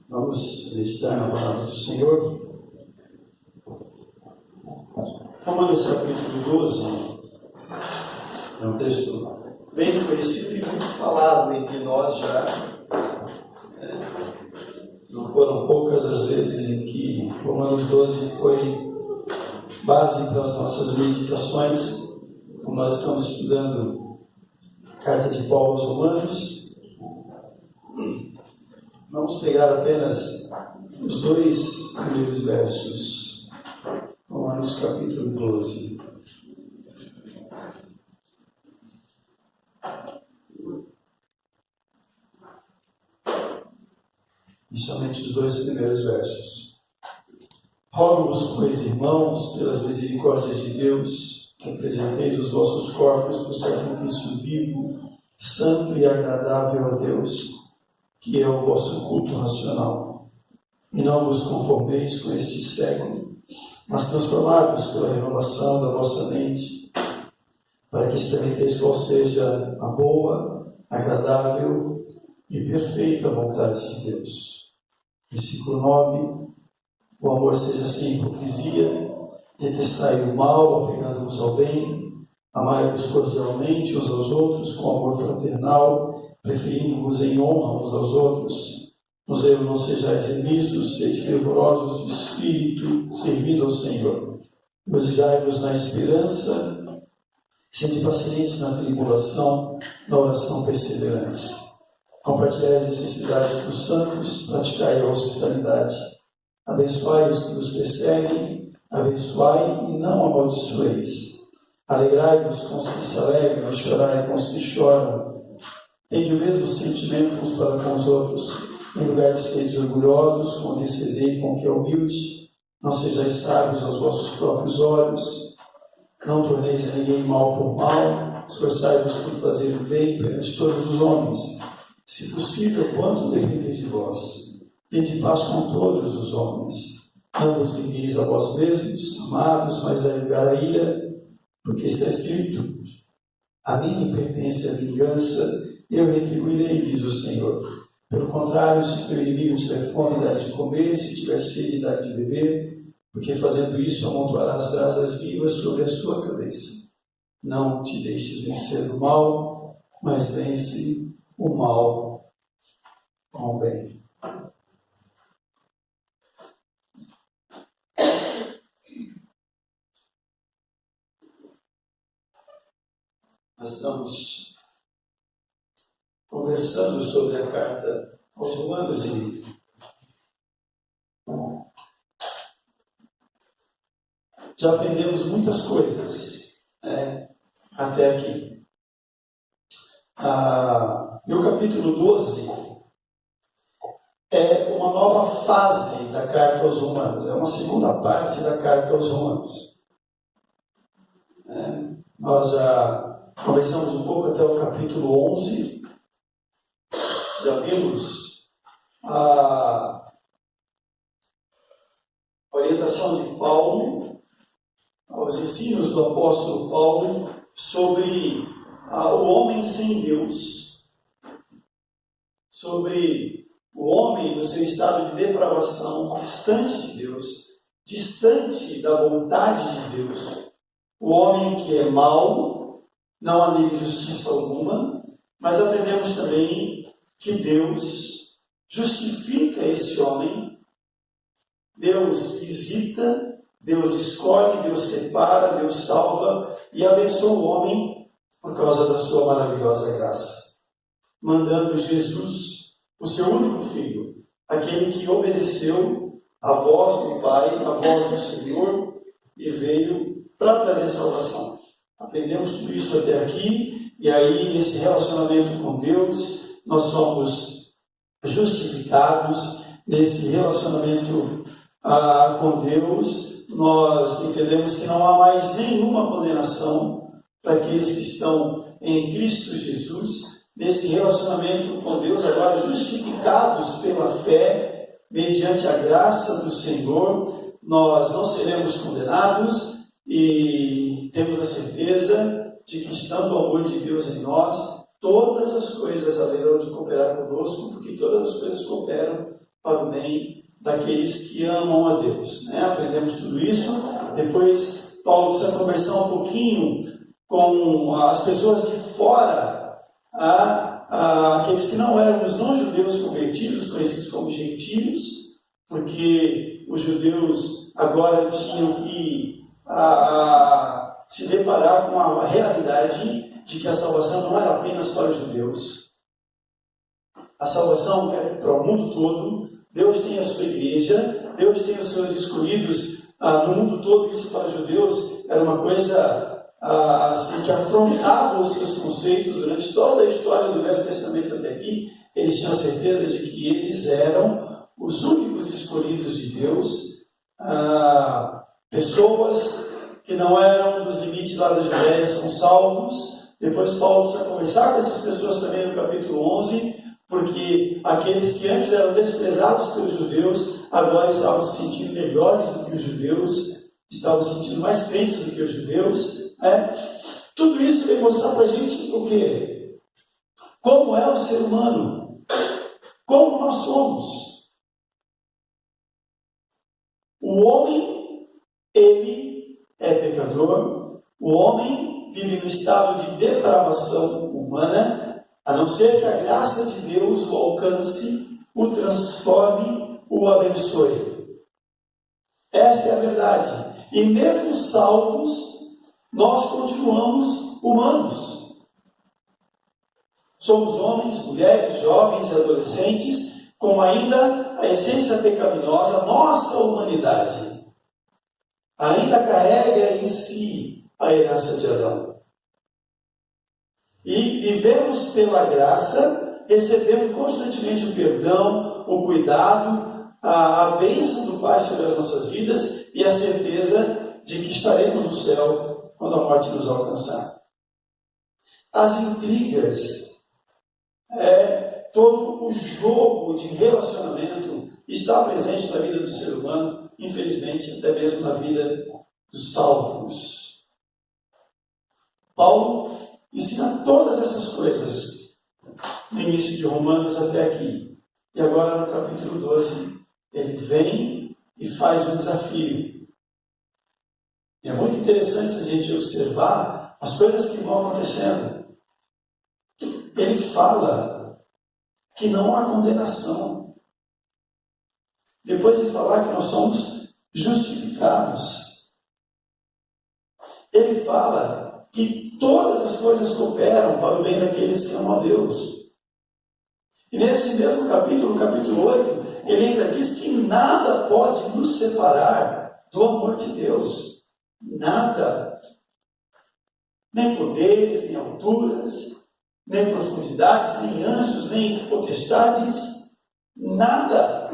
Vamos meditar na palavra do Senhor. Romanos capítulo 12 é um texto bem conhecido e muito falado entre nós já. Não foram poucas as vezes em que Romanos 12 foi base para as nossas meditações, como nós estamos estudando a carta de Paulo aos Romanos. Vamos pegar apenas os 2 primeiros versos. Romanos capítulo 12. E somente os 2 primeiros versos. Rogo-vos, pois, irmãos, pelas misericórdias de Deus, que apresenteis os vossos corpos por sacrifício vivo, santo e agradável a Deus, que é o vosso culto racional. E não vos conformeis com este século, mas transformai-vos pela renovação da vossa mente, para que experimenteis qual seja a boa, agradável e perfeita vontade de Deus. Versículo 9. O amor seja sem hipocrisia, detestai o mal, apegando-vos ao bem, amai-vos cordialmente uns aos outros com amor fraternal, preferindo-vos em honra uns aos outros. No zelo não sejais remisos, sede fervorosos de espírito, servindo ao Senhor. Regozijai-vos na esperança, sede pacientes na tribulação, na oração perseverantes. Compartilhai as necessidades dos santos, praticai a hospitalidade. Abençoai os que vos perseguem, abençoai e não amaldiçoeis. Alegrai-vos com os que se alegram, chorai com os que choram. Tende o mesmo sentimento uns para com os outros. Em lugar de seres orgulhosos, condescendei com o que é humilde. Não sejais sábios aos vossos próprios olhos. Não torneis a ninguém mal por mal. Esforçai-vos por fazer o bem perante todos os homens. Se possível, quanto dependeis de vós. Tende paz com todos os homens. Não vos vingueis a vós mesmos, amados, mas dai lugar à ira, porque está escrito: a mim me pertence a vingança, eu retribuirei, diz o Senhor. Pelo contrário, se teu inimigo tiver fome, dá-lhe de comer, se tiver sede, dá-lhe de beber, porque fazendo isso amontoarás brasas vivas sobre a sua cabeça. Não te deixes vencer do mal, mas vence o mal com o bem. Nós estamos conversando sobre a carta aos Romanos e já aprendemos muitas coisas até aqui. E o capítulo 12 é uma nova fase da carta aos Romanos, é uma segunda parte da carta aos Romanos. Nós já conversamos um pouco até o capítulo 11, já vimos a orientação de Paulo, os ensinos do apóstolo Paulo sobre o homem sem Deus, sobre o homem no seu estado de depravação, distante de Deus, distante da vontade de Deus, o homem que é mau, não há nele justiça alguma, mas aprendemos também que Deus justifica esse homem, Deus visita, Deus escolhe, Deus separa, Deus salva e abençoa o homem por causa da sua maravilhosa graça, mandando Jesus, o seu único filho, aquele que obedeceu a voz do Pai, a voz do Senhor e veio para trazer salvação. Aprendemos tudo isso até aqui, e aí nesse relacionamento com Deus, nós somos justificados. Nesse relacionamento com Deus, nós entendemos que não há mais nenhuma condenação para aqueles que estão em Cristo Jesus, nesse relacionamento com Deus, agora justificados pela fé, mediante a graça do Senhor, nós não seremos condenados e temos a certeza de que, estando o amor de Deus em nós, todas as coisas haverão de cooperar conosco, porque todas as coisas cooperam para o bem daqueles que amam a Deus. Aprendemos tudo isso. Depois, Paulo precisa conversar um pouquinho com as pessoas de fora, aqueles que não eram os não-judeus convertidos, conhecidos como gentios, porque os judeus agora tinham que se deparar com a realidade de que a salvação não era apenas para os judeus. A salvação é para o mundo todo. Deus tem a sua igreja, Deus tem os seus escolhidos no mundo todo. Isso para os judeus era uma coisa assim, que afrontava os seus conceitos. Durante toda a história do Velho Testamento até aqui, eles tinham a certeza de que eles eram os únicos escolhidos de Deus, pessoas que não eram dos limites lá da Judéia são salvos. Depois Paulo precisa conversar com essas pessoas também no capítulo 11, porque aqueles que antes eram desprezados pelos judeus, agora estavam se sentindo melhores do que os judeus, estavam se sentindo mais crentes do que os judeus. Tudo isso vem mostrar para a gente o quê? Como é o ser humano, como nós somos. O homem, ele é pecador, o homem vive no estado de depravação humana, a não ser que a graça de Deus o alcance, o transforme, o abençoe. Esta é a verdade. E mesmo salvos, nós continuamos humanos. Somos homens, mulheres, jovens e adolescentes, com ainda a essência pecaminosa. Nossa humanidade ainda carrega em si a herança de Adão. E vivemos pela graça, recebendo constantemente o perdão, o cuidado, a bênção do Pai sobre as nossas vidas e a certeza de que estaremos no céu quando a morte nos alcançar. As intrigas, todo o jogo de relacionamento está presente na vida do ser humano, infelizmente, até mesmo na vida dos salvos. Paulo ensina todas essas coisas no início de Romanos até aqui. E agora no capítulo 12, ele vem e faz um desafio. E é muito interessante se a gente observar as coisas que vão acontecendo. Ele fala que não há condenação. Depois de falar que nós somos justificados, ele fala que todas as coisas cooperam para o bem daqueles que amam a Deus. E nesse mesmo capítulo, capítulo 8, ele ainda diz que nada pode nos separar do amor de Deus. Nada. Nem poderes, nem alturas, nem profundidades, nem anjos, nem potestades. Nada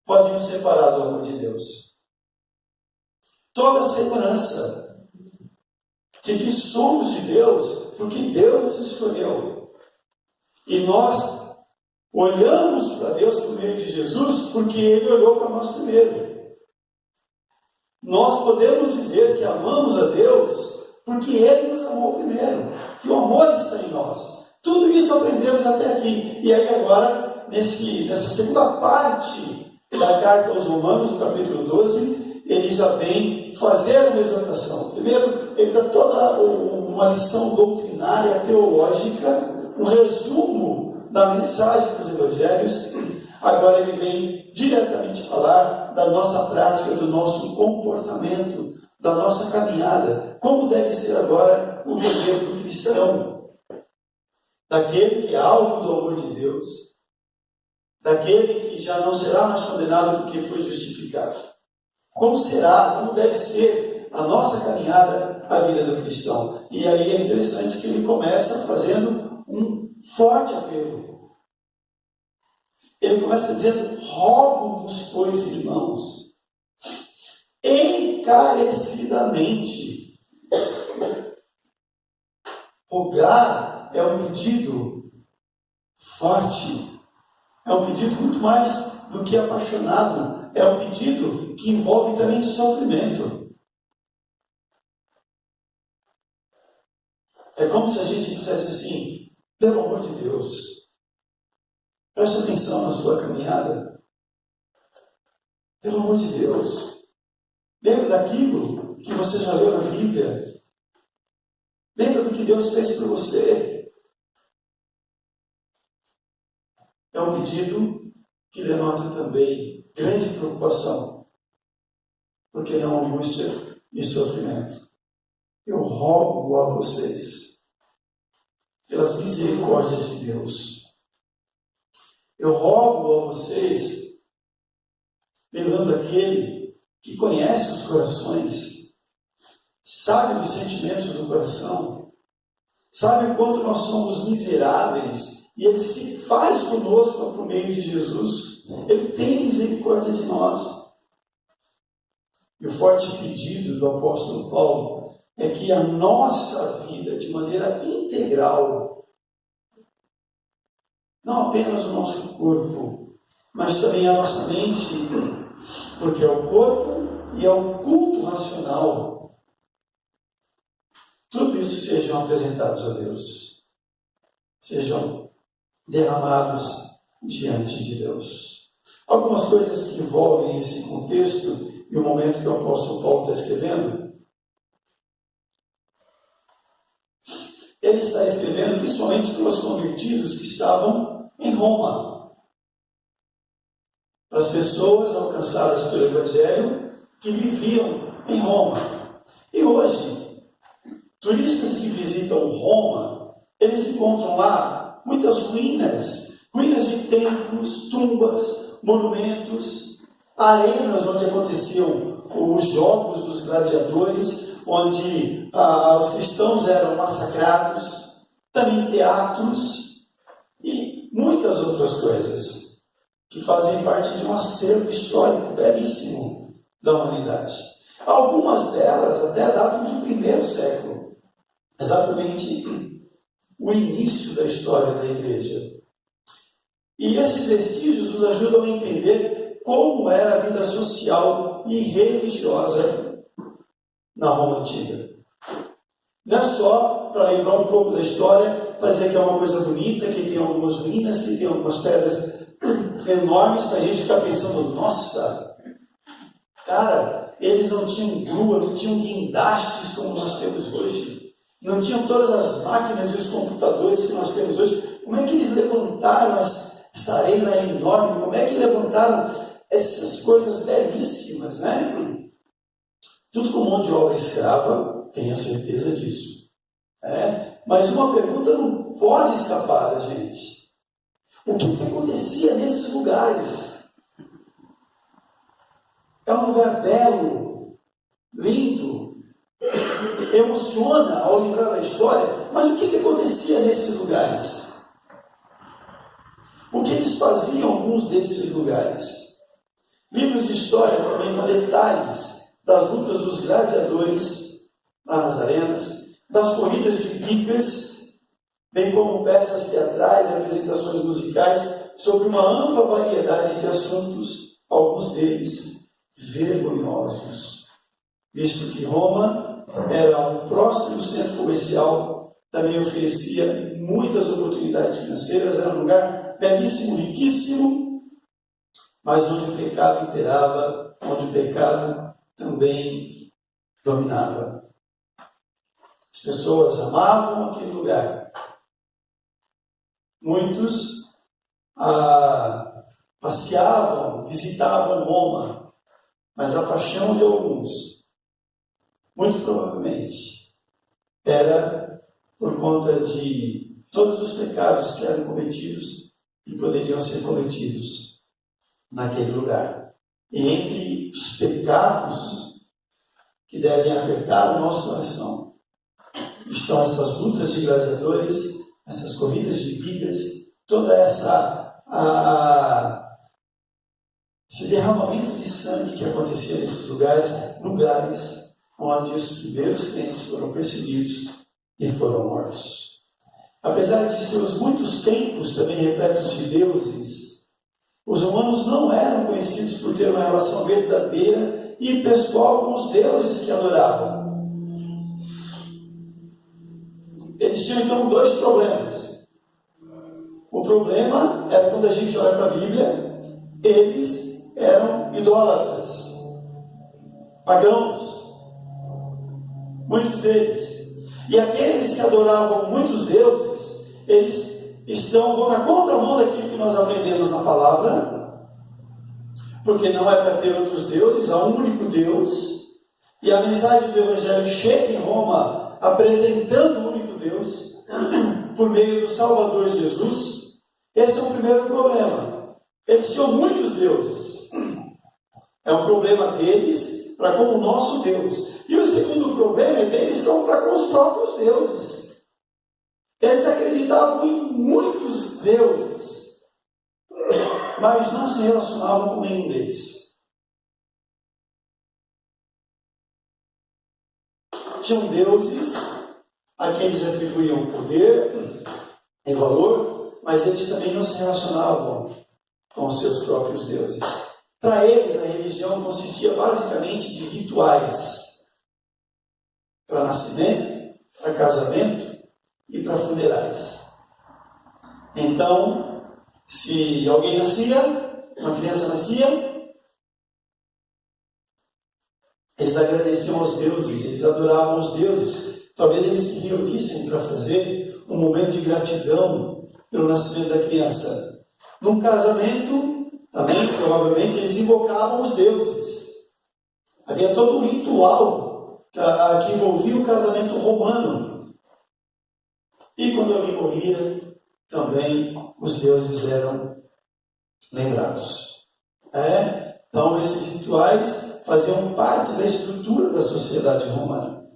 pode nos separar do amor de Deus. Toda a segurança de que somos de Deus, porque Deus nos escolheu. E nós olhamos para Deus por meio de Jesus, porque Ele olhou para nós primeiro. Nós podemos dizer que amamos a Deus, porque Ele nos amou primeiro, que o amor está em nós. Tudo isso aprendemos até aqui. E aí agora, nessa segunda parte da carta aos Romanos, no capítulo 12, ele já vem fazer uma exortação. Primeiro, ele dá toda uma lição doutrinária, teológica, um resumo da mensagem dos evangelhos. Agora ele vem diretamente falar da nossa prática, do nosso comportamento, da nossa caminhada. Como deve ser agora o viver do cristão, daquele que é alvo do amor de Deus, daquele que já não será mais condenado porque foi justificado. Como será, como deve ser a nossa caminhada, a vida do cristão? E aí é interessante que ele começa fazendo um forte apelo. Ele começa dizendo: rogo-vos, pois, irmãos, encarecidamente. Rogar é um pedido forte, é um pedido muito mais do que apaixonado, é um pedido que envolve também sofrimento. É como se a gente dissesse assim: pelo amor de Deus, preste atenção na sua caminhada. Pelo amor de Deus, lembre daquilo que você já leu na Bíblia. Lembra do que Deus fez por você. É um pedido que denota também grande preocupação, porque não angústia e sofrimento. Eu rogo a vocês, pelas misericórdias de Deus, eu rogo a vocês, lembrando aquele que conhece os corações, sabe dos sentimentos do coração, sabe o quanto nós somos miseráveis, e Ele se faz conosco por meio de Jesus. Ele tem misericórdia de nós. E o forte pedido do apóstolo Paulo é que a nossa vida, de maneira integral, não apenas o nosso corpo, mas também a nossa mente, porque é o corpo e é o culto racional, tudo isso sejam apresentados a Deus, sejam derramados diante de Deus. Algumas coisas que envolvem esse contexto e o momento que o apóstolo Paulo está escrevendo. Ele está escrevendo principalmente para os convertidos que estavam em Roma, para as pessoas alcançadas pelo Evangelho que viviam em Roma. E hoje, turistas que visitam Roma, eles encontram lá muitas ruínas de templos, tumbas, monumentos, arenas onde aconteciam os jogos dos gladiadores, onde os cristãos eram massacrados, também teatros e muitas outras coisas que fazem parte de um acervo histórico belíssimo da humanidade. Algumas delas até datam do primeiro século, exatamente o início da história da igreja. E esses vestígios nos ajudam a entender como era a vida social e religiosa na Roma Antiga. Não é só para lembrar um pouco da história, para dizer que é uma coisa bonita, que tem algumas ruínas, que tem algumas pedras enormes, para a gente ficar pensando: nossa, cara, eles não tinham grua, não tinham guindastes como nós temos hoje. Não tinham todas as máquinas e os computadores que nós temos hoje. Como é que eles levantaram essa arena enorme? Como é que levantaram essas coisas belíssimas, né? Tudo com mão de obra escrava, tenha certeza disso. Mas uma pergunta não pode escapar da gente. O que acontecia nesses lugares? É um lugar belo, lindo, emociona ao lembrar da história, mas o que acontecia nesses lugares? O que eles faziam em alguns desses lugares? Livros de história também dão detalhes das lutas dos gladiadores lá nas arenas, das corridas de bicas, bem como peças teatrais e apresentações musicais sobre uma ampla variedade de assuntos, alguns deles vergonhosos, visto que Roma era um próspero centro comercial, também oferecia muitas oportunidades financeiras, era um lugar belíssimo, riquíssimo, mas onde o pecado imperava, onde o pecado também dominava. As pessoas amavam aquele lugar. Muitos passeavam, visitavam Roma, mas a paixão de alguns, muito provavelmente, era por conta de todos os pecados que eram cometidos e poderiam ser cometidos naquele lugar. E entre os pecados que devem apertar o nosso coração estão essas lutas de gladiadores, essas corridas de bigas, toda esse derramamento de sangue que acontecia nesses lugares onde os primeiros crentes foram perseguidos e foram mortos. Apesar de seus muitos templos também repletos de deuses, os romanos não eram conhecidos por ter uma relação verdadeira e pessoal com os deuses que adoravam. Eles tinham então dois problemas. O problema era quando a gente olha para a Bíblia, eles eram idólatras, pagãos, muitos deles. E aqueles que adoravam muitos deuses, eles vão na contramão daquilo que nós aprendemos na palavra, porque não é para ter outros deuses, há um único Deus, e a mensagem do Evangelho chega em Roma apresentando o único Deus, por meio do Salvador Jesus. Esse é o primeiro problema. Eles tinham muitos deuses. É um problema deles para com o nosso Deus. E o segundo problema é deles para com os próprios deuses. Eles acreditavam em muitos deuses, mas não se relacionavam com nenhum deles. Tinham deuses a quem eles atribuíam poder e valor, mas eles também não se relacionavam com os seus próprios deuses. Para eles, a religião consistia basicamente de rituais para nascimento, para casamento e para funerais. Então, se alguém nascia, uma criança nascia, eles agradeciam aos deuses, eles adoravam os deuses. Talvez eles se reunissem para fazer um momento de gratidão pelo nascimento da criança. Num casamento, também, provavelmente, eles invocavam os deuses. Havia todo um ritual que envolvia o casamento romano. E quando alguém morria, também os deuses eram lembrados. Então, esses rituais faziam parte da estrutura da sociedade romana.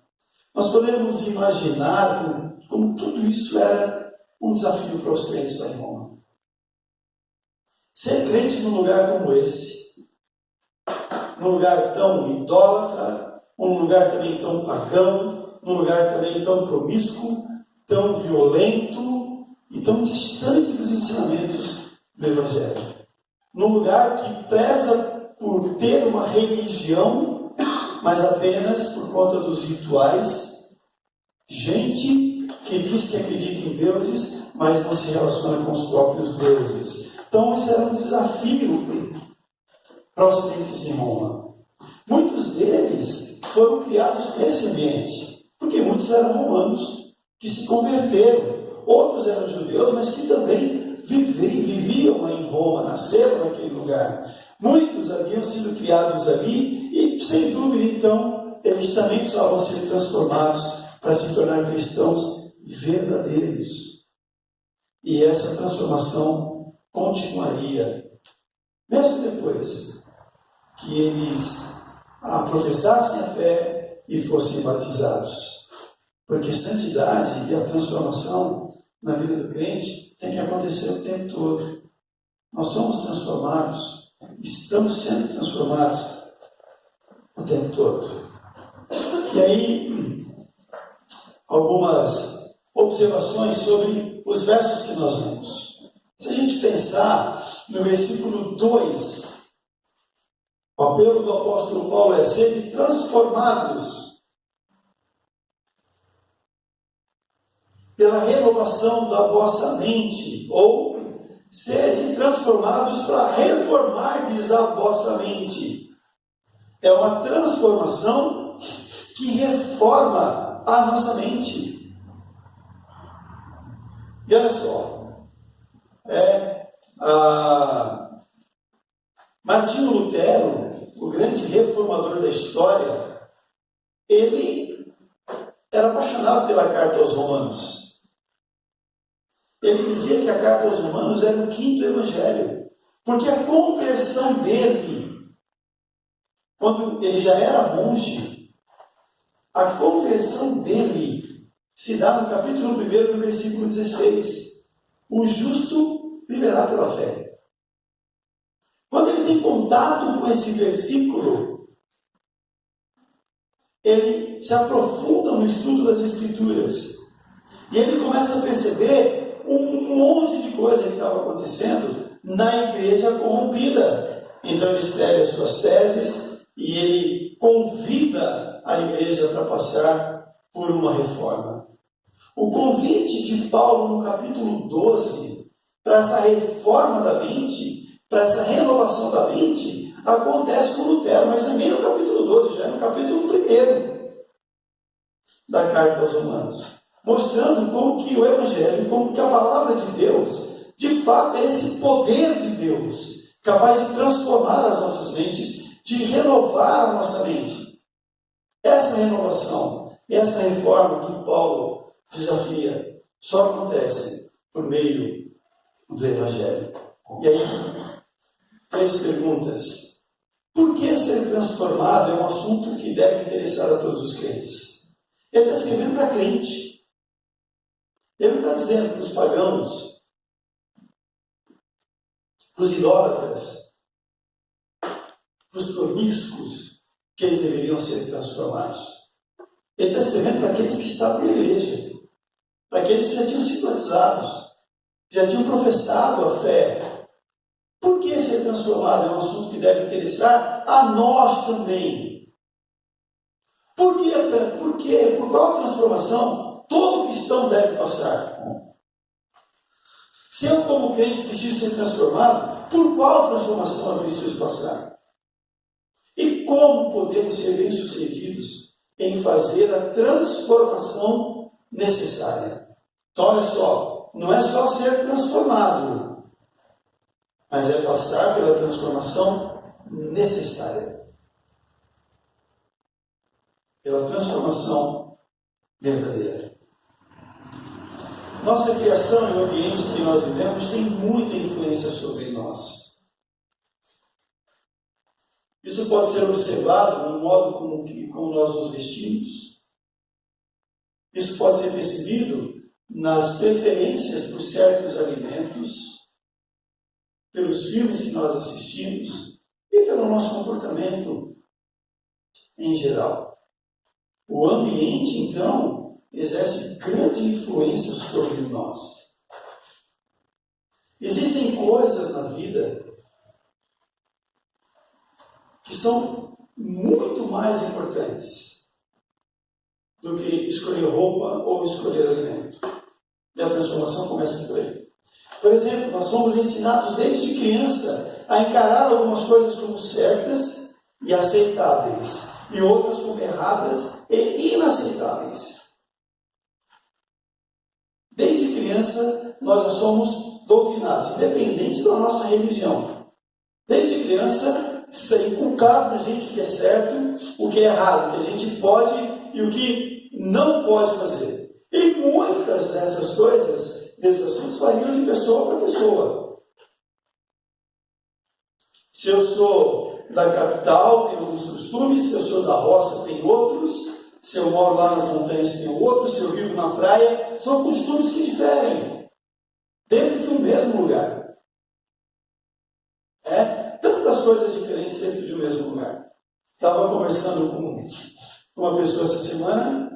Nós podemos imaginar como tudo isso era um desafio para os crentes lá em Roma. Ser crente num lugar como esse, num lugar tão idólatra, um lugar também tão pagão, num lugar também tão promíscuo, tão violento e tão distante dos ensinamentos do Evangelho. Num lugar que preza por ter uma religião, mas apenas por conta dos rituais. Gente que diz que acredita em deuses, mas não se relaciona com os próprios deuses. Então, esse era um desafio para os crentes em Roma. Muitos deles foram criados nesse ambiente, porque muitos eram romanos que se converteram. Outros eram judeus, mas que também viviam lá em Roma, nasceram naquele lugar. Muitos haviam sido criados ali e, sem dúvida, então, eles também precisavam ser transformados para se tornar cristãos verdadeiros. E essa transformação continuaria, mesmo depois que eles professassem a fé e fossem batizados. Porque santidade e a transformação na vida do crente tem que acontecer o tempo todo. Nós somos transformados, estamos sendo transformados o tempo todo. E aí, algumas observações sobre os versos que nós lemos. Se a gente pensar no versículo 2, o apelo do apóstolo Paulo é: sede transformados pela renovação da vossa mente, ou sede transformados para reformardes a vossa mente. É uma transformação que reforma a nossa mente. E olha só, Martinho Lutero, o grande reformador da história, ele era apaixonado pela carta aos Romanos. Ele dizia que a carta aos Romanos era o quinto evangelho, porque a conversão dele, quando ele já era monge, a conversão dele se dá no capítulo 1, no versículo 16. O justo viverá pela fé. Quando ele tem contato com esse versículo, ele se aprofunda no estudo das Escrituras. E ele começa a perceber um monte de coisa que estava acontecendo na igreja corrompida. Então ele escreve as suas teses e ele convida a igreja para passar por uma reforma. O convite de Paulo no capítulo 12 para essa reforma da mente, para essa renovação da mente, acontece com Lutero, mas não é nem no capítulo 12, já é no capítulo 1 da carta aos Romanos, mostrando como que o Evangelho, como que a palavra de Deus, de fato é esse poder de Deus, capaz de transformar as nossas mentes, de renovar a nossa mente. Essa renovação, essa reforma que Paulo desafia, só acontece por meio do Evangelho. E aí, 3 perguntas. Por que ser transformado é um assunto que deve interessar a todos os crentes? Ele está escrevendo para crente. Ele não está dizendo para os pagãos, para os idólatras, para os promíscuos, que eles deveriam ser transformados. Ele está escrevendo para aqueles que estavam na igreja, para aqueles que já tinham sido batizados, já tinham professado a fé. Por que ser transformado é um assunto que deve interessar a nós também? Por quê? Por qual transformação todo cristão deve passar? Se eu, como crente, preciso ser transformado, por qual transformação eu preciso passar? E como podemos ser bem-sucedidos em fazer a transformação necessária? Então, olha só, não é só ser transformado, mas é passar pela transformação necessária. Pela transformação verdadeira. Nossa criação e o ambiente que nós vivemos tem muita influência sobre nós. Isso pode ser observado no modo como nós nos vestimos. Isso pode ser percebido nas preferências por certos alimentos, pelos filmes que nós assistimos e pelo nosso comportamento em geral. O ambiente, então, exerce grande influência sobre nós. Existem coisas na vida que são muito mais importantes do que escolher roupa ou escolher alimento. E a transformação começa por aí. Por exemplo, nós somos ensinados desde criança a encarar algumas coisas como certas e aceitáveis, e outras como erradas e inaceitáveis. Desde criança, nós já somos doutrinados, independente da nossa religião. Desde criança, isso é inculcado na gente o que é certo, o que é errado, o que a gente pode e o que não pode fazer. E muitas dessas coisas, desses assuntos, variam de pessoa para pessoa. Se eu sou da capital, tenho alguns costumes. Se eu sou da roça, tenho outros. Se eu moro lá nas montanhas, tenho outros. Se eu vivo na praia, são costumes que diferem dentro de um mesmo lugar. Tantas coisas diferentes dentro de um mesmo lugar. Estava conversando com uma pessoa essa semana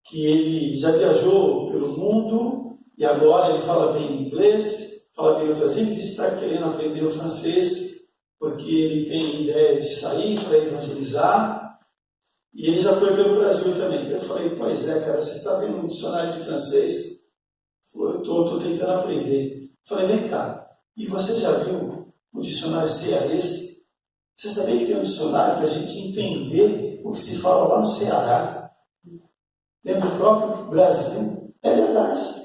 que ele já viajou pelo mundo e agora ele fala bem inglês, fala bem outras línguas, disse que está querendo aprender o francês porque ele tem ideia de sair para evangelizar, e ele já foi pelo Brasil também. Eu falei, pois é, cara, você está vendo um dicionário de francês? Ele falou, eu estou tentando aprender. Eu falei, vem cá, e você já viu o dicionário cearense? Você sabia que tem um dicionário para a gente entender o que se fala lá no Ceará, dentro do próprio Brasil? É verdade.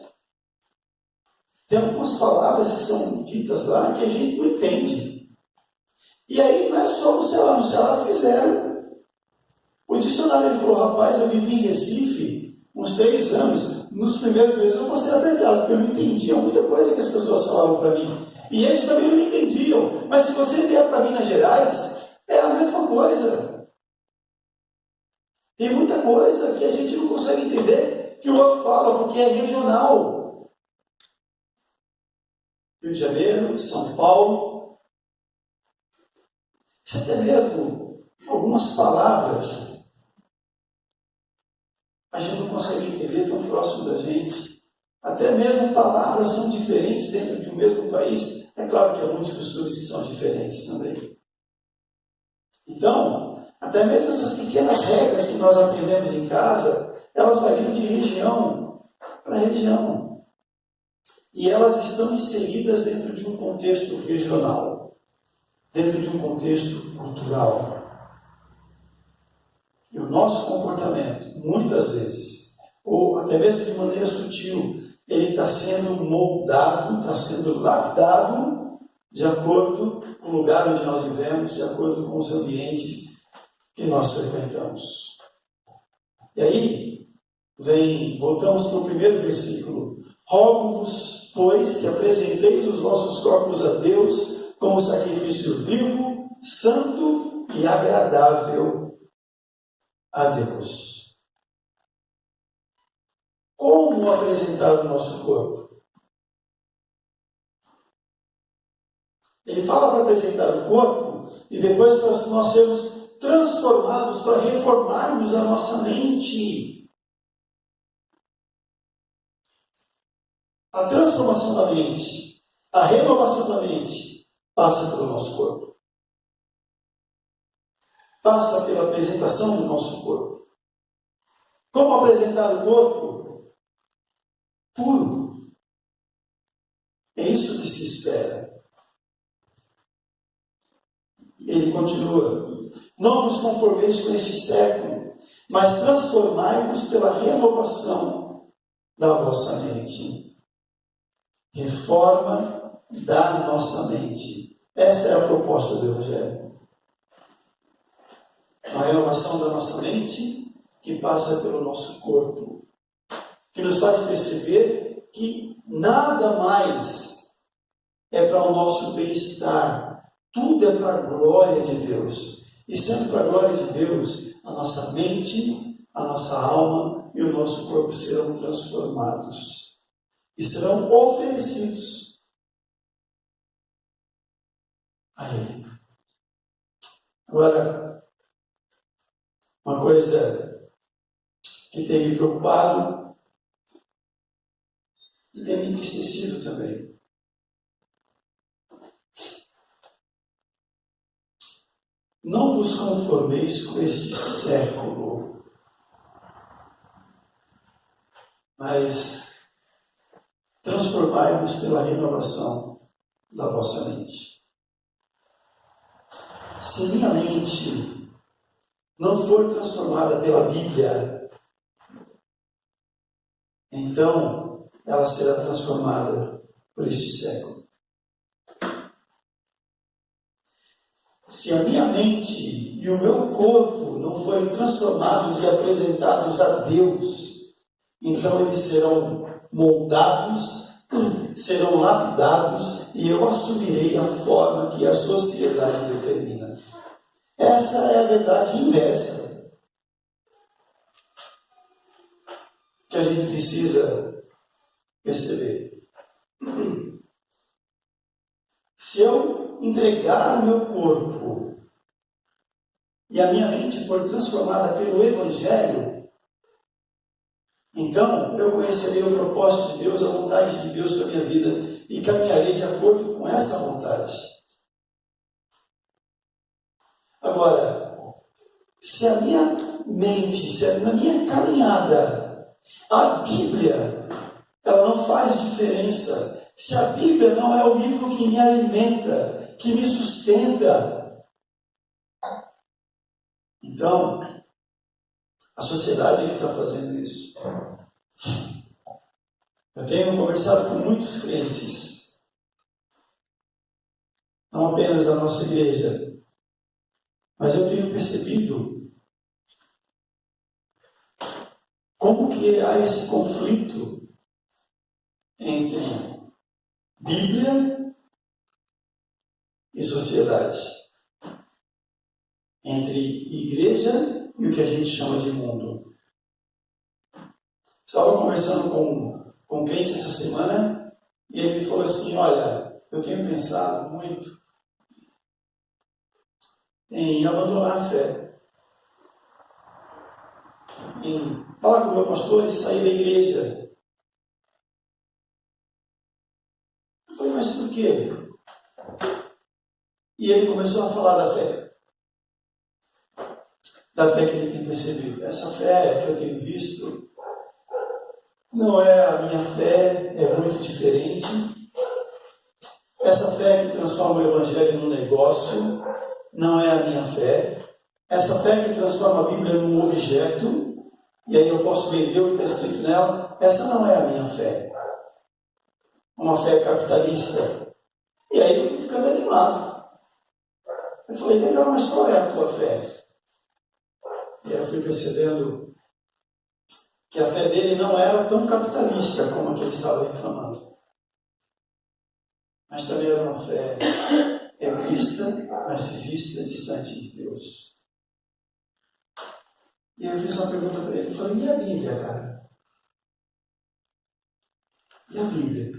Tem algumas palavras que são ditas lá que a gente não entende. E aí não é só no Ceará fizeram. O dicionário, ele falou, rapaz, eu vivi em Recife uns 3 anos, nos primeiros meses eu passei apertado, porque eu não entendia muita coisa que as pessoas falavam para mim. E eles também não entendiam. Mas se você vier para Minas Gerais, é a mesma coisa. Tem muita coisa que a gente não consegue entender que o outro fala, porque é regional. Rio de Janeiro, São Paulo. Isso até mesmo algumas palavras. A a gente não consegue entender tão próximo da gente. Até mesmo palavras são diferentes dentro de um mesmo país. É claro que há muitos costumes que são diferentes também. Então, até mesmo essas pequenas regras que nós aprendemos em casa, elas variam de região para região. E elas estão inseridas dentro de um contexto regional, dentro de um contexto cultural. E o nosso comportamento, muitas vezes, ou até mesmo de maneira sutil, ele está sendo moldado, está sendo lapidado de acordo com o lugar onde nós vivemos, de acordo com os ambientes que nós frequentamos. E aí, voltamos para o primeiro versículo. Rogo-vos, pois, que apresenteis os vossos corpos a Deus como sacrifício vivo, santo e agradável a Deus. Como apresentar o nosso corpo? Ele fala para apresentar o corpo e depois para nós sermos transformados, para reformarmos a nossa mente. A transformação da mente, a renovação da mente, passa pelo nosso corpo. Passa pela apresentação do nosso corpo. Como apresentar o corpo? Puro. É isso que se espera. Ele continua: não vos conformeis com este século, mas transformai-vos pela renovação da vossa mente. Reforma da nossa mente. Esta é a proposta do Evangelho. Uma renovação da nossa mente que passa pelo nosso corpo, que nos faz perceber que nada mais é para o nosso bem-estar. Tudo é para a glória de Deus. E sendo para a glória de Deus, a nossa mente, a nossa alma e o nosso corpo serão transformados. E serão oferecidos a Ele. Agora, uma coisa que tem me preocupado e tem me entristecido também. Não vos conformeis com este século, mas transformai-vos pela renovação da vossa mente. Se minha mente não for transformada pela Bíblia, então ela será transformada por este século. Se a minha mente e o meu corpo não forem transformados e apresentados a Deus, então eles serão moldados, serão lapidados e eu assumirei a forma que a sociedade determina. Essa é a verdade inversa que a gente precisa perceber. Se eu entregar o meu corpo e a minha mente for transformada pelo Evangelho, então eu conhecerei o propósito de Deus, a vontade de Deus para a minha vida e caminharei de acordo com essa vontade. Agora, se a minha mente, na minha caminhada, a Bíblia, ela não faz diferença. Se a Bíblia não é o livro que me alimenta, que me sustenta, então, a sociedade é que está fazendo isso. Eu tenho conversado com muitos crentes, não apenas a nossa igreja, mas eu tenho percebido como que há esse conflito entre Bíblia e sociedade, entre igreja e o que a gente chama de mundo. Estava conversando com um crente essa semana e ele me falou assim: olha, eu tenho pensado muito em abandonar a fé. em falar com o meu pastor e sair da igreja. Eu falei, mas por quê? E ele começou a falar da fé. Da fé que ele tem percebido. Essa fé que eu tenho visto não é a minha fé, é muito diferente. Essa fé que transforma o evangelho num negócio não é a minha fé. Essa fé que transforma a Bíblia num objeto, e aí eu posso vender o que está escrito nela, essa não é a minha fé. Uma fé capitalista. E aí eu fui ficando animado. Eu falei, legal, mas qual é a tua fé? E aí eu fui percebendo que a fé dele não era tão capitalista como a que ele estava reclamando. Mas também era uma fé egoísta, narcisista, distante de Deus. E aí eu fiz uma pergunta para ele, eu falei, e a Bíblia, cara? E a Bíblia?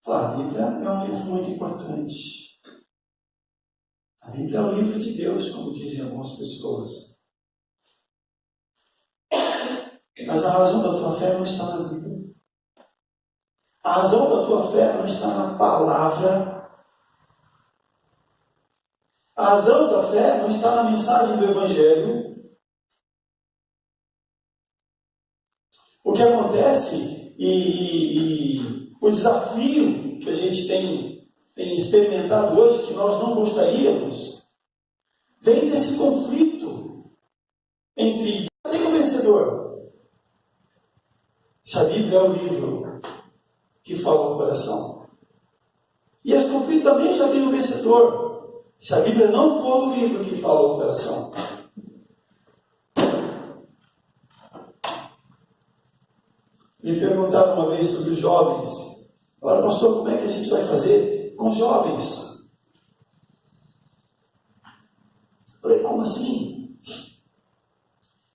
Claro, a Bíblia é um livro muito importante. A Bíblia é o livro de Deus, como dizem algumas pessoas. Mas a razão da tua fé não está na Bíblia. A razão da tua fé não está na palavra. A razão da fé não está na mensagem do Evangelho. O que acontece e o desafio que a gente tem experimentado hoje, que nós não gostaríamos, vem desse conflito entre quem é o vencedor. Se a Bíblia é o livro que fala ao coração. E esse conflito também já tem um vencedor. Se a Bíblia não for o livro que fala ao coração. Me perguntaram uma vez sobre os jovens. Falaram, pastor, como é que a gente vai fazer com os jovens? Eu falei, como assim?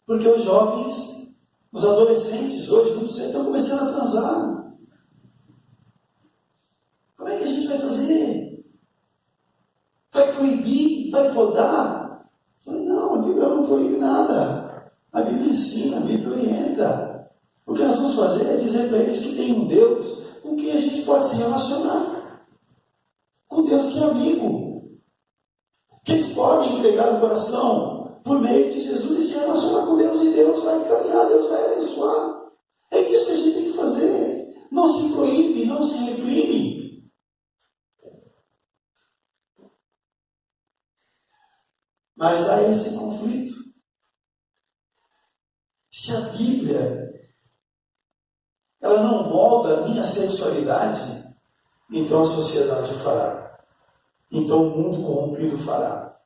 Porque os jovens, os adolescentes hoje, muitos estão começando a transar. Como é que a gente vai fazer? Vai proibir? Vai podar? Eu falei, não, a Bíblia não proíbe nada. A Bíblia ensina, a Bíblia orienta. O que nós vamos fazer é dizer para eles que tem um Deus com quem a gente pode se relacionar. Com Deus que é amigo. Que eles podem entregar o coração por meio de Jesus e se relacionar com Deus. E Deus vai encaminhar, Deus vai abençoar. É isso que a gente tem que fazer. Não se proíbe, não se reprime. Mas há esse conflito. Se a Bíblia ela não molda a minha sexualidade, então a sociedade fará. Então o mundo corrompido fará.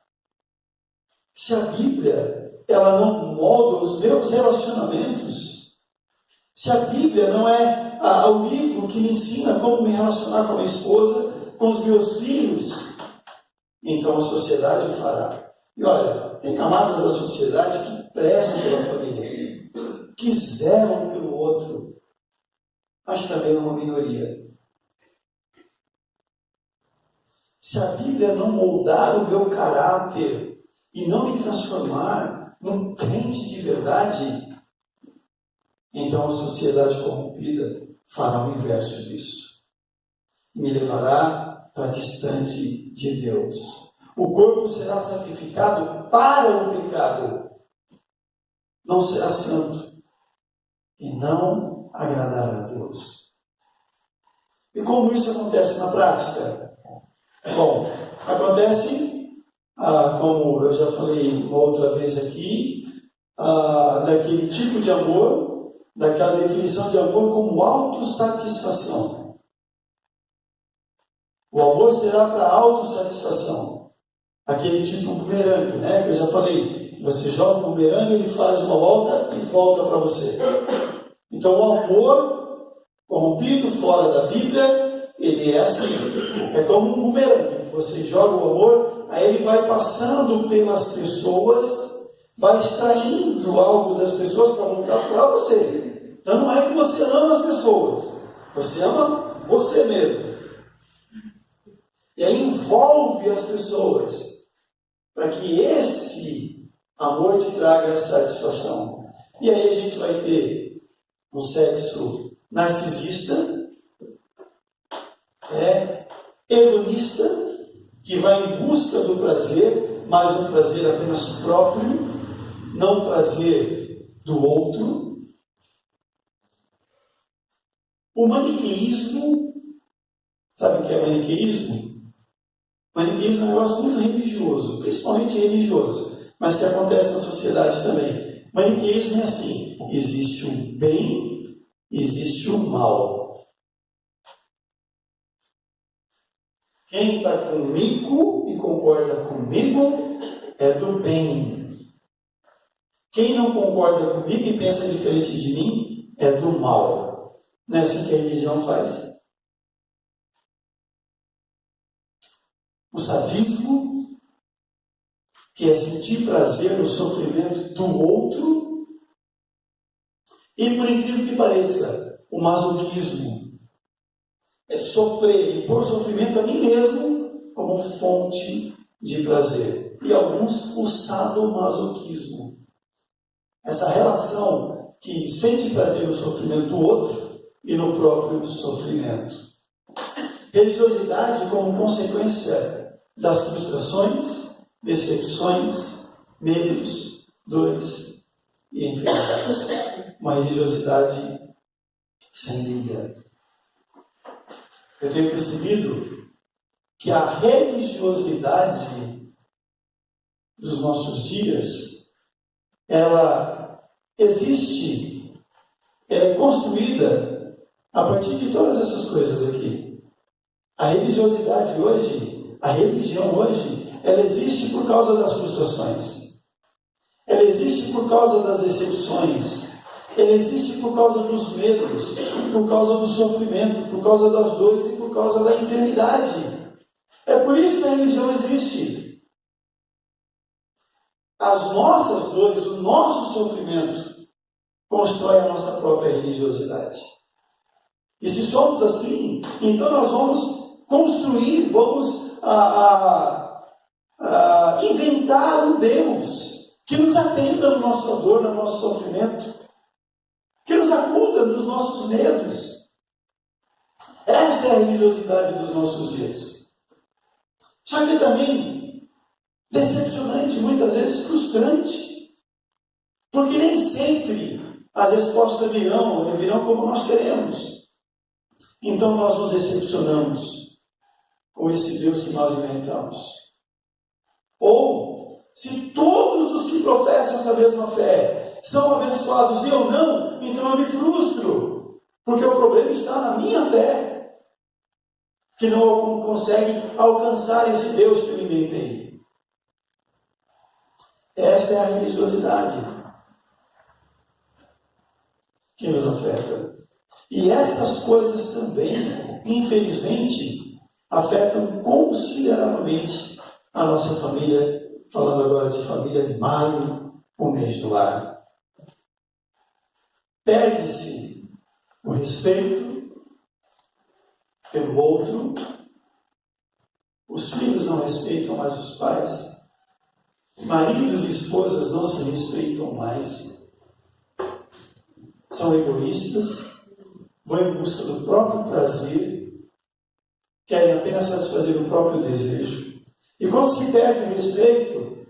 Se a Bíblia ela não molda os meus relacionamentos, se a Bíblia não é o livro que me ensina como me relacionar com a minha esposa, com os meus filhos, então a sociedade o fará. E olha, tem camadas da sociedade que prezam pela família, que zelam pelo outro, mas também é uma minoria. Se a Bíblia não moldar o meu caráter e não me transformar num crente de verdade, então a sociedade corrompida fará o inverso disso e me levará para distante de Deus. O corpo será sacrificado para o pecado. Não será santo. E não agradará a Deus. E como isso acontece na prática? Bom, acontece, como eu já falei uma outra vez aqui, daquele tipo de amor, daquela definição de amor como autossatisfação. O amor será para autossatisfação. Aquele tipo bumerangue, né? Que eu já falei. Você joga o bumerangue, ele faz uma volta e volta para você. Então o amor corrompido fora da Bíblia, ele é assim. É como um bumerangue. Você joga o amor, aí ele vai passando pelas pessoas, vai extraindo algo das pessoas para voltar para você. Então não é que você ama as pessoas. Você ama você mesmo. E aí envolve as pessoas para que esse amor te traga satisfação. E aí a gente vai ter um sexo narcisista, hedonista, que vai em busca do prazer, mas um prazer apenas próprio, não o prazer do outro. O maniqueísmo, sabe o que é maniqueísmo? Maniqueísmo é um negócio muito religioso, principalmente religioso, mas que acontece na sociedade também. Maniqueísmo é assim: existe o bem, existe o mal. Quem está comigo e concorda comigo é do bem. Quem não concorda comigo e pensa diferente de mim é do mal. Não é assim que a religião faz? O sadismo, que é sentir prazer no sofrimento do outro, e por incrível que pareça, o masoquismo é sofrer e pôr sofrimento a mim mesmo como fonte de prazer. E alguns, o sadomasoquismo. Essa relação que sente prazer no sofrimento do outro e no próprio sofrimento. Religiosidade como consequência das frustrações, decepções, medos, dores e enfermidades. Uma religiosidade sem Bíblia. Eu tenho percebido que a religiosidade dos nossos dias, ela existe, ela é construída a partir de todas essas coisas aqui. A religiosidade hoje, a religião hoje, ela existe por causa das frustrações. Ela existe por causa das decepções. Ela existe por causa dos medos, por causa do sofrimento, por causa das dores e por causa da enfermidade. É por isso que a religião existe. As nossas dores, o nosso sofrimento, constrói a nossa própria religiosidade. E se somos assim, então nós vamos construir, vamos inventar um Deus que nos atenda na nossa dor, no nosso sofrimento, que nos acuda nos nossos medos. Esta é a religiosidade dos nossos dias. Só que também decepcionante, muitas vezes frustrante, porque nem sempre as respostas virão como nós queremos. Então nós nos decepcionamos com esse Deus que nós inventamos. Ou, se todos os que professam essa mesma fé são abençoados e eu não, então eu me frustro, porque o problema está na minha fé, que não consegue alcançar esse Deus que eu inventei. Esta é a religiosidade que nos afeta. E essas coisas também, infelizmente, afetam consideravelmente a nossa família, falando agora de família de maio, o mês do lar. Perde-se o respeito pelo outro, os filhos não respeitam mais os pais, maridos e esposas não se respeitam mais, são egoístas, vão em busca do próprio prazer, querem apenas satisfazer o próprio desejo. E quando se perde o respeito,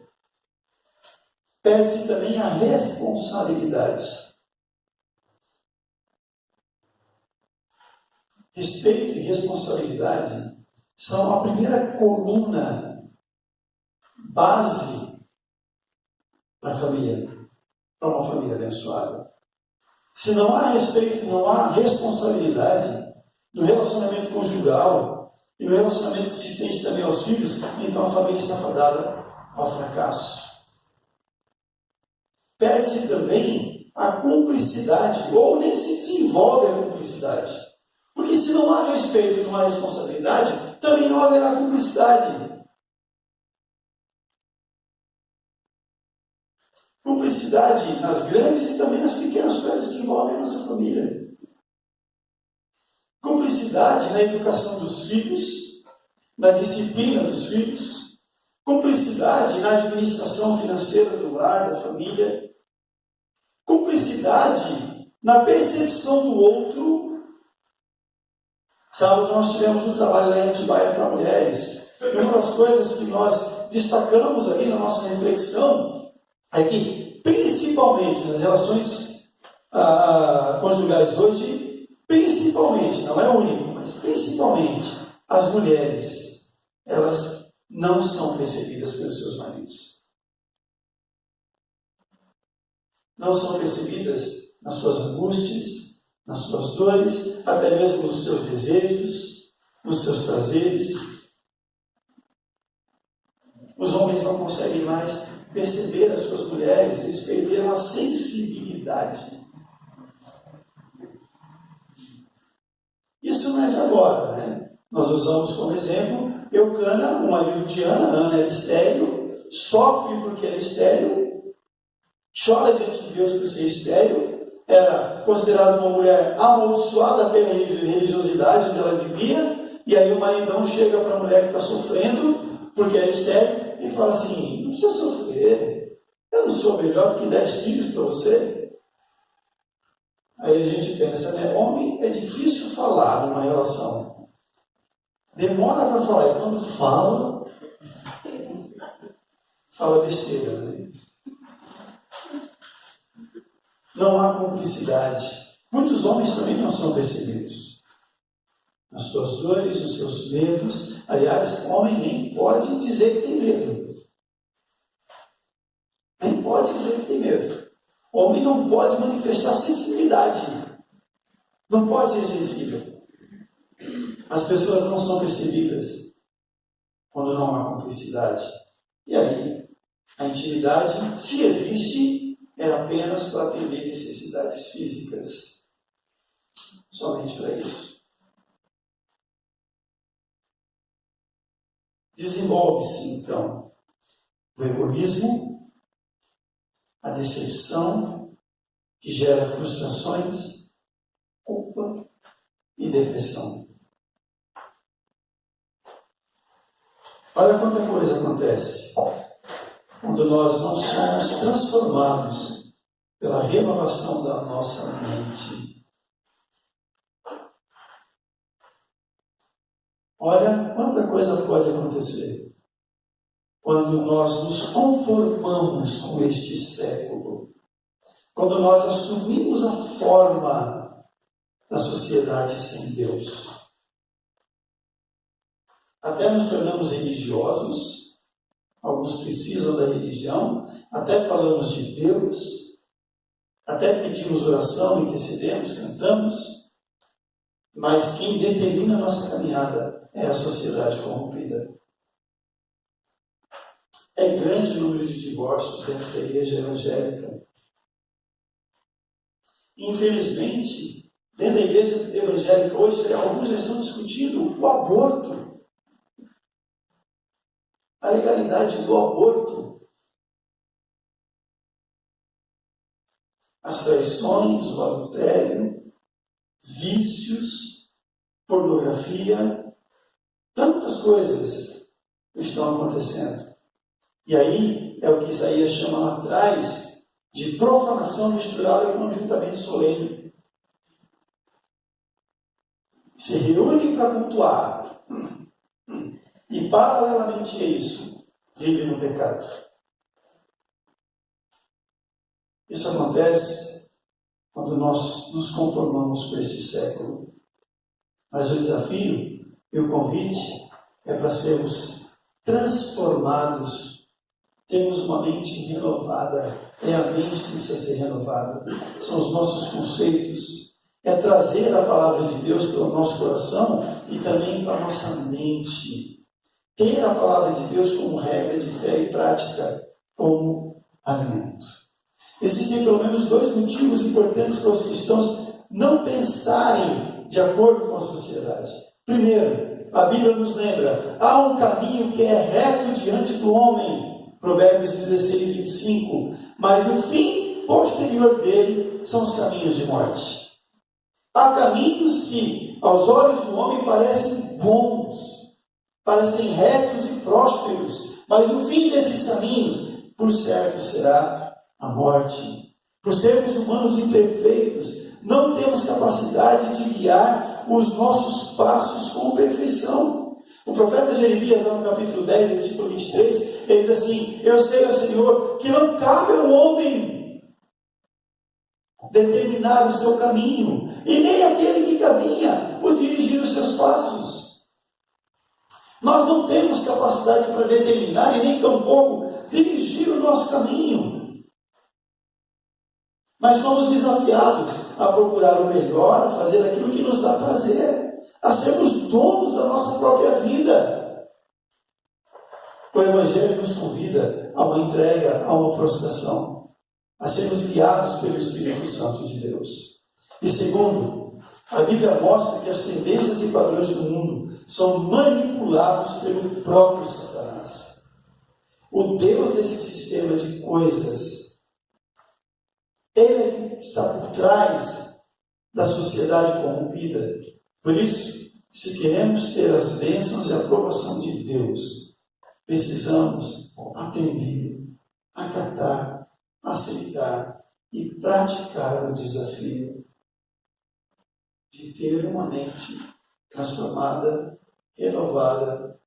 perde-se também a responsabilidade. Respeito e responsabilidade são a primeira coluna, base para a família, para uma família abençoada. Se não há respeito, não há responsabilidade no relacionamento conjugal e no relacionamento que se estende também aos filhos, então a família está fadada ao fracasso. Perde-se também a cumplicidade, ou nem se desenvolve a cumplicidade. Porque se não há respeito e não há responsabilidade, também não haverá cumplicidade. Cumplicidade nas grandes e também nas pequenas coisas que envolvem a nossa família. Cumplicidade na educação dos filhos, na disciplina dos filhos. Cumplicidade na administração financeira do do lar, da família. Cumplicidade na percepção do outro. Sábado nós tivemos um trabalho lá em Atibaia para mulheres. E uma das coisas que nós destacamos ali na nossa reflexão é que, principalmente nas relações conjugais hoje, principalmente, não é único, mas principalmente as mulheres, elas não são percebidas pelos seus maridos. Não são percebidas nas suas angústias, nas suas dores, até mesmo nos seus desejos, nos seus prazeres. Os homens não conseguem mais perceber as suas mulheres, eles perderam a sensibilidade. Isso não é de agora, né? Nós usamos como exemplo Eucana, o marido de Ana. Ana era estéril, sofre porque era estéril, chora diante de Deus por ser estéril, era considerada uma mulher amaldiçoada pela religiosidade onde ela vivia, e aí o maridão chega para a mulher que está sofrendo porque era estéril e fala assim: não precisa sofrer, eu não sou melhor do que 10 filhos para você. Aí a gente pensa, né? Homem é difícil falar numa relação, demora para falar, e quando fala besteira, né? Não há cumplicidade. Muitos homens também não são percebidos nas suas dores, nos seus medos. Aliás, homem nem pode dizer que tem medo. Nem pode dizer que tem medo. Homem não pode manifestar sensibilidade. Não pode ser sensível. As pessoas não são percebidas quando não há cumplicidade. E aí, a intimidade, se existe, é apenas para atender necessidades físicas. Somente para isso. Desenvolve-se, então, o egoísmo, a decepção, que gera frustrações, culpa e depressão. Olha quanta coisa acontece quando nós não somos transformados pela renovação da nossa mente. Olha quanta coisa pode acontecer quando nós nos conformamos com este século, quando nós assumimos a forma da sociedade sem Deus. Até nos tornamos religiosos, alguns precisam da religião, até falamos de Deus, até pedimos oração, intercedemos, cantamos, mas quem determina a nossa caminhada é a sociedade corrompida. É grande o número de divórcios dentro da igreja evangélica. Infelizmente, dentro da igreja evangélica hoje, alguns já estão discutindo o aborto. A legalidade do aborto. As traições, o adultério, vícios, pornografia, tantas coisas estão acontecendo. E aí é o que Isaías chama lá atrás de profanação misturada com ajuntamento solene. Se reúne para cultuar e, paralelamente a isso, vive no pecado. Isso acontece quando nós nos conformamos com este século. Mas o desafio e o convite é para sermos transformados. Temos uma mente renovada. É a mente que precisa ser renovada. São os nossos conceitos. É trazer a palavra de Deus para o nosso coração e também para a nossa mente. Ter a palavra de Deus como regra de fé e prática, como alimento. Existem pelo menos 2 motivos importantes para os cristãos não pensarem de acordo com a sociedade. Primeiro, a Bíblia nos lembra, há um caminho que é reto diante do homem, Provérbios 16, 25, mas o fim posterior dele são os caminhos de morte. Há caminhos que, aos olhos do homem, parecem bons, parecem retos e prósperos, mas o fim desses caminhos por certo será a morte. Por sermos humanos imperfeitos, não temos capacidade de guiar os nossos passos com perfeição. O profeta Jeremias, lá no capítulo 10, versículo 23, ele diz assim: eu sei, ó Senhor, que não cabe ao homem determinar o seu caminho, e nem aquele que caminha o dirigir os seus passos. Nós não temos capacidade para determinar e nem tampouco dirigir o nosso caminho. Mas somos desafiados a procurar o melhor, a fazer aquilo que nos dá prazer, a sermos donos da nossa própria vida. O Evangelho nos convida a uma entrega, a uma prostração, a sermos guiados pelo Espírito Santo de Deus. E segundo, a Bíblia mostra que as tendências e padrões do mundo são manipulados pelo próprio Satanás. O Deus desse sistema de coisas, ele é que está por trás da sociedade corrompida. Por isso, se queremos ter as bênçãos e a aprovação de Deus, precisamos atender, acatar, aceitar e praticar o desafio de ter uma mente transformada, renovada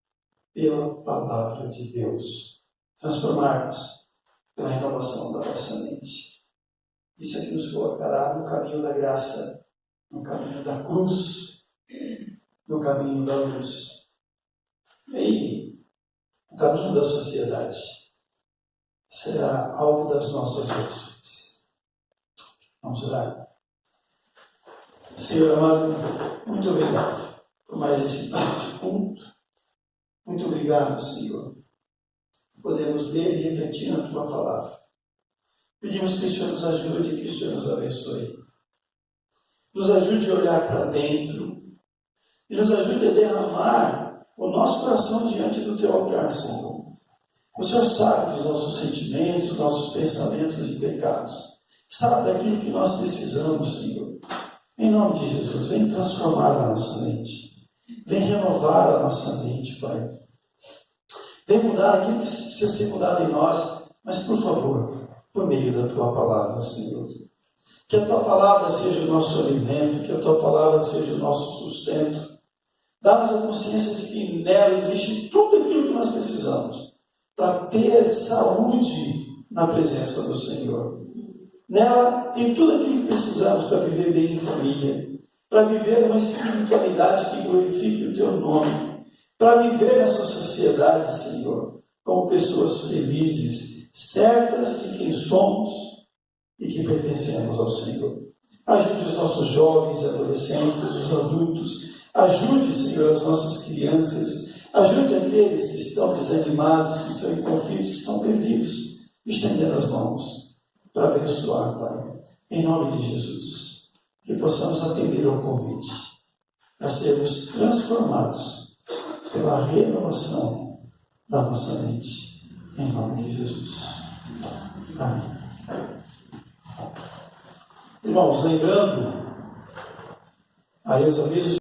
pela palavra de Deus. Transformarmos pela renovação da nossa mente. Isso é que nos colocará no caminho da graça, no caminho da cruz, no caminho da luz. E aí, o caminho da sociedade será alvo das nossas orações. Vamos orar. Senhor amado, muito obrigado por mais esse tempo de culto. Muito obrigado, Senhor. Podemos ler e refletir na Tua palavra. Pedimos que o Senhor nos ajude e que o Senhor nos abençoe. Nos ajude a olhar para dentro e nos ajude a derramar o nosso coração diante do Teu altar, Senhor. O Senhor sabe dos nossos sentimentos, dos nossos pensamentos e pecados. Sabe daquilo que nós precisamos, Senhor. Em nome de Jesus, vem transformar a nossa mente. Vem renovar a nossa mente, Pai. Vem mudar aquilo que precisa ser mudado em nós. Mas, por favor, por meio da Tua palavra, Senhor. Que a Tua palavra seja o nosso alimento, que a Tua palavra seja o nosso sustento. Dá-nos a consciência de que nela existe tudo aquilo que nós precisamos para ter saúde na presença do Senhor. Nela tem tudo aquilo que precisamos para viver bem em família, para viver uma espiritualidade que glorifique o Teu nome, para viver nessa sociedade, Senhor, como pessoas felizes, certas de quem somos e que pertencemos ao Senhor. Ajude os nossos jovens, adolescentes, os adultos. Ajude, Senhor, as nossas crianças. Ajude aqueles que estão desanimados, que estão em conflitos, que estão perdidos. Estendendo as mãos para abençoar, Pai. Em nome de Jesus. Que possamos atender ao convite para sermos transformados pela renovação da nossa mente. Em nome de Jesus. Amém. Irmãos, lembrando, aí os avisos